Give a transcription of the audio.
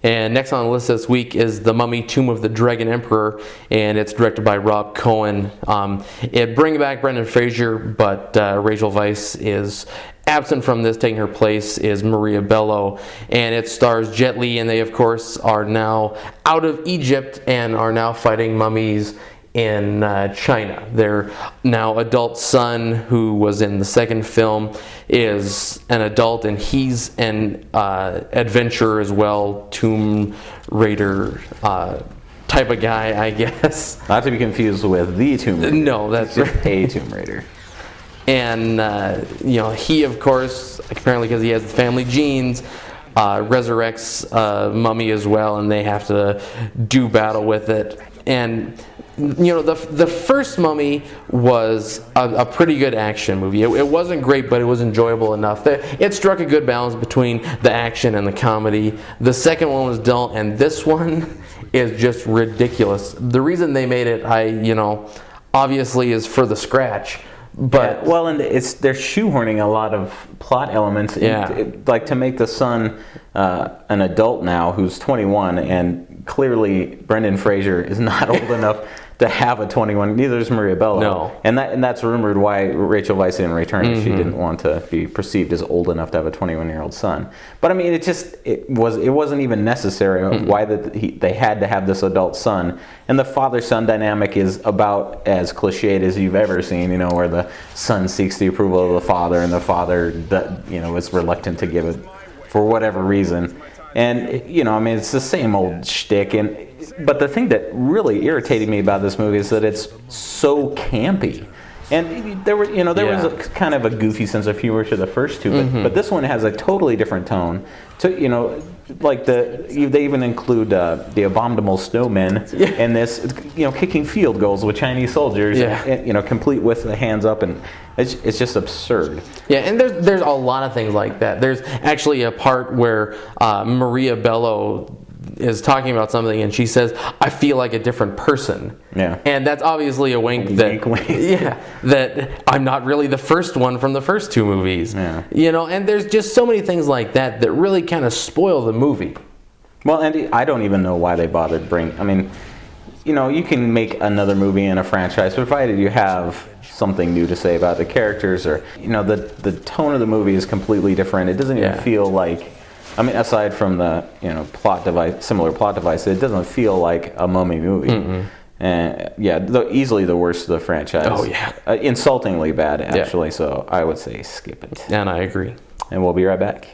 And next on the list this week is The Mummy: Tomb of the Dragon Emperor, and it's directed by Rob Cohen. It brings back Brendan Fraser, but Rachel Weisz is absent from this. Taking her place is Maria Bello, and it stars Jet Li, and they, of course, are now out of Egypt and are now fighting mummies in China. Their now adult son, who was in the second film, is an adult, and he's an adventurer as well, Tomb Raider type of guy, I guess. Not to be confused with the Tomb Raider. No, that's just a Tomb Raider. And he, of course, apparently because he has the family genes, resurrects mummy as well, and they have to do battle with it. And the first Mummy was a pretty good action movie. It wasn't great, but it was enjoyable enough. It struck a good balance between the action and the comedy. The second one was dull, and this one is just ridiculous. The reason they made it, obviously is for the scratch. But and they're shoehorning a lot of plot elements. Like to make the son an adult now who's 21, and clearly Brendan Fraser is not old enough to have a 21. Neither is Maria Bello. No. And that's rumored why Rachel Weisz didn't return. Mm-hmm. She didn't want to be perceived as old enough to have a 21-year-old son. But I mean, it wasn't even necessary. Mm-hmm. Why they had to have this adult son. And the father-son dynamic is about as cliched as you've ever seen. Where the son seeks the approval of the father, and the father, is reluctant to give it for whatever reason. And it's the same old shtick. But the thing that really irritated me about this movie is that it's so campy. And there was a kind of a goofy sense of humor to the first two, but this one has a totally different tone. They even include the abominable snowmen in this, kicking field goals with Chinese soldiers, complete with the hands up, and it's just absurd. Yeah, and there's a lot of things like that. There's actually a part where Maria Bello is talking about something, and she says, "I feel like a different person." Yeah, and that's obviously a wink that I'm not really the first one from the first two movies. Yeah, and there's just so many things like that that really kind of spoil the movie. Well, and I don't even know why they bothered bring. I mean, you can make another movie in a franchise provided you have something new to say about the characters, or the tone of the movie is completely different. It doesn't even feel like. I mean, aside from the similar plot device, it doesn't feel like a Mummy movie. Mm-hmm. Easily the worst of the franchise. Oh yeah, insultingly bad actually. Yeah. So I would say skip it. And I agree. And we'll be right back.